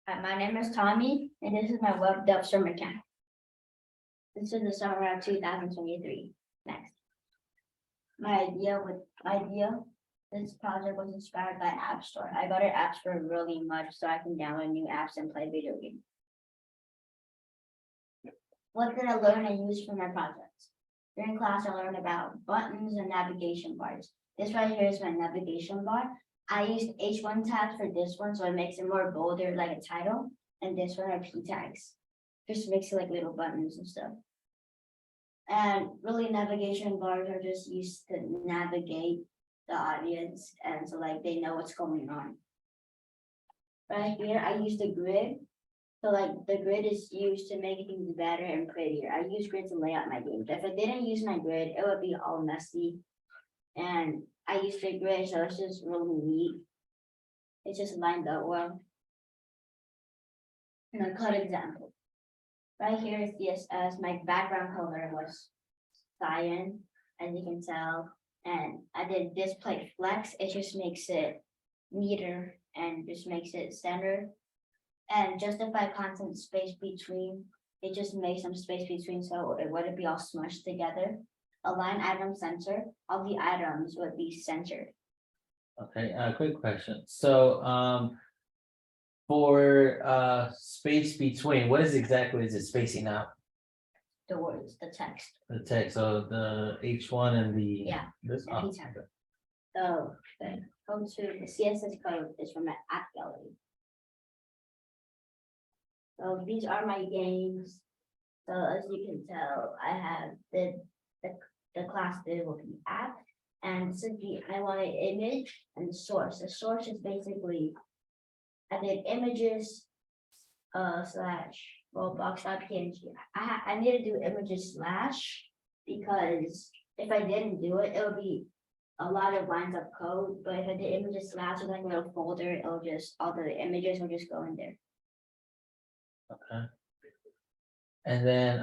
Hi, my name is Tommy, and this is my web dev summer camp. This is the summer of 2023. Next. My idea, this project was inspired by App Store. I got an App Store really much so I can download new apps and play video games. What did I learn and use for my projects? During class, I learned about buttons and navigation bars. This right here is my navigation bar. I used H1 tabs for this one, so it makes it more bolder, like a title. And this one are P tags. Just makes it like little buttons and stuff. And really, navigation bars are just used to navigate the audience, and so like they know what's going on. Right here, I use the grid. So like the grid is used to make things better and prettier. I use grid to lay out my games. If I didn't use my grid, it would be all messy. And I used the grid, so it's just really neat. It's just lined up well. And a cut example. Right here is CSS. My background color was cyan, as you can tell. And I did display flex. It just makes it neater and just makes it centered. And justify content space between. It just makes some space between so it wouldn't be all smushed together. Align item center. All the items would be centered. Okay, quick question. So, for space between, what is it spacing out? The words, the text. The text, so the H1 and the. Yeah, This. and P tag. So, go to the CSS code is from my app gallery. So these are my games. So as you can tell, I have the class did will be app. And simply I want an image and the source. The source is basically I did images slash Roblox.png. I need to do images slash because if I didn't do it, it would be a lot of lines of code. But if I did images slash with like a little folder, it'll just all the images will just go in there. Okay. And then,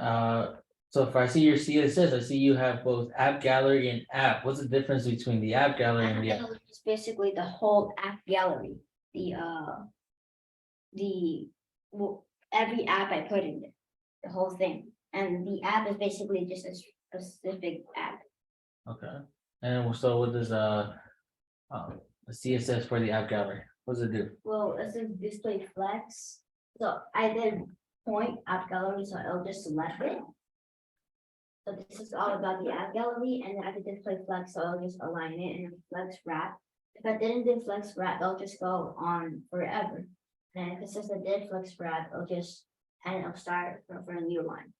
so if I see your CSS, I see you have both app gallery and app. What's the difference between the app gallery and the app? It's basically the whole app gallery. Every app I put in there, the whole thing. And the app is basically just a specific app. Okay. And so what does the CSS for the app gallery? What does it do? Well, it says display flex. So I did point app gallery, so I'll just select it. So this is all about the app gallery, and I did display flex, so I'll just align it and flex wrap. If I didn't do flex wrap, it'll just go on forever. And if it says I did flex wrap, it'll start for a new line.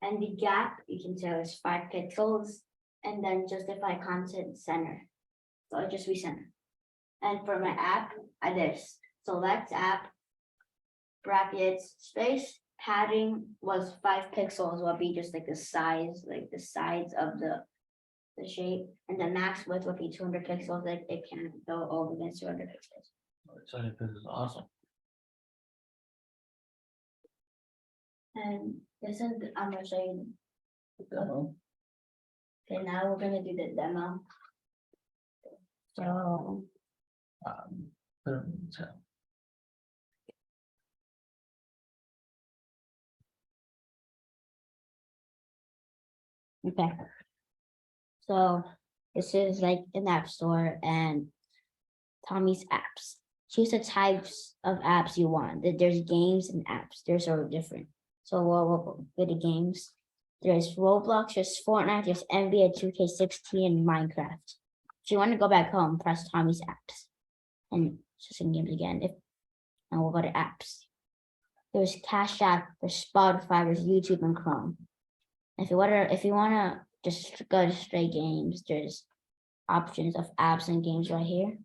And the gap, you can tell is 5 pixels, and then justify content center. So I just recenter. And for my app, I did select app, brackets, space, padding was 5 pixels, will be just like the size, like the sides of the shape, and the max width would be 200 pixels, like it can't go over than 200 pixels. So this is awesome. And this is, I'm gonna show you. Demo. Okay, now we're gonna do the demo. So, Put it in the chat. okay. So this is like an app store and Tommy's apps. Choose the types of apps you want. There's games and apps. They're sort of different. So we'll go to the games. There's Roblox, there's Fortnite, there's NBA 2K16 and Minecraft. If you want to go back home, press Tommy's apps. And just in games again. And we'll go to apps. There's Cash App, there's Spotify, there's YouTube and Chrome. If you wanna just go to straight games, there's options of apps and games right here.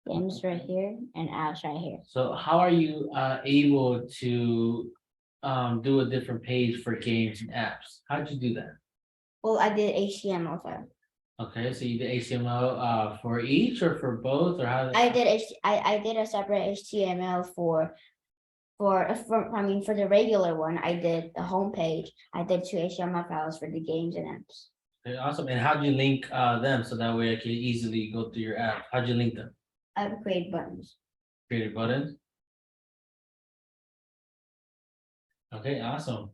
Games right here and apps right here. So how are you able to do a different page for games and apps? How'd you do that? Well, I did HTML file. Okay, so you did HTML for each or for both, or how? I did a separate HTML for the regular one. I did the home page. I did 2 HTML files for the games and apps. Okay, awesome. And how'd you link them so that way I can easily go through your app? How'd you link them? I create buttons. Created buttons? Okay, awesome.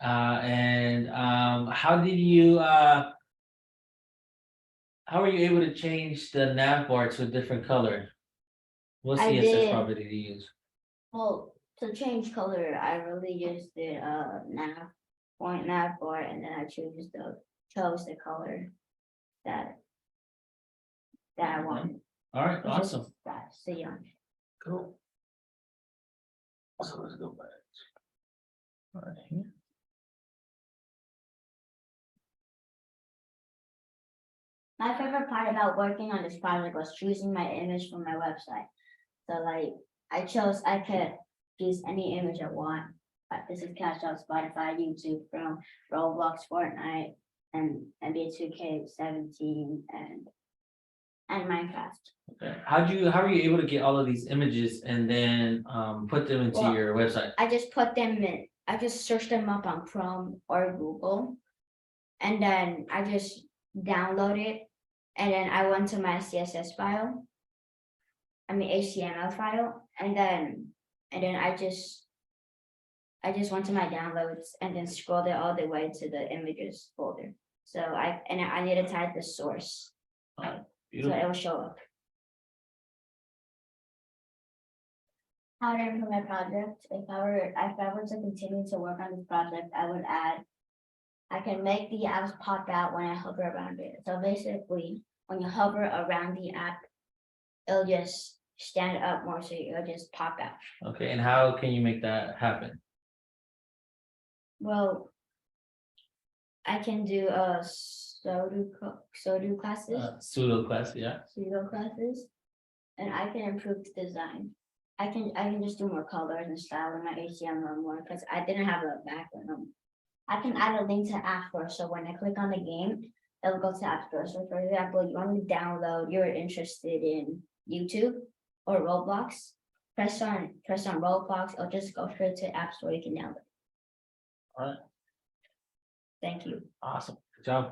And how did you how were you able to change the nav bar to a different color? What I CSS did. property did you use? Well, to change color, I really used the nav bar, and then I chose the color that I wanted. All right, which is awesome, that cyan. cool. So let's go back. All right, here. My favorite part about working on this project was choosing my image for my website. So like, I could use any image I want. This is Cash Out, Spotify, YouTube, from Roblox, Fortnite, and NBA 2K17, and Minecraft. Okay, how are you able to get all of these images and then put them into Well, your website? I just put them in, I just searched them up on Chrome or Google. And then I just download it, and then I went to my CSS file. I mean HTML file, and then I just went to my downloads and then scrolled it all the way to the images folder. So I need to type the source, All right, so beautiful. it will show up. How to improve my project? If I were to continue to work on this project, I would add. I can make the apps pop out when I hover around it. So basically, when you hover around the app, it'll just stand up more, so it'll just pop out. Okay, and how can you make that happen? Well, I can do a pseudo classes, Pseudo class, yeah. and I can improve the design. I can just do more colors and style in my HTML more, because I didn't have a background. I can add a link to App Store, so when I click on the game, it'll go to App Store. So for example, you want to download, you're interested in YouTube or Roblox, press on Roblox, it'll just go straight to App Store, you can download. All right, Thank you. awesome, good job.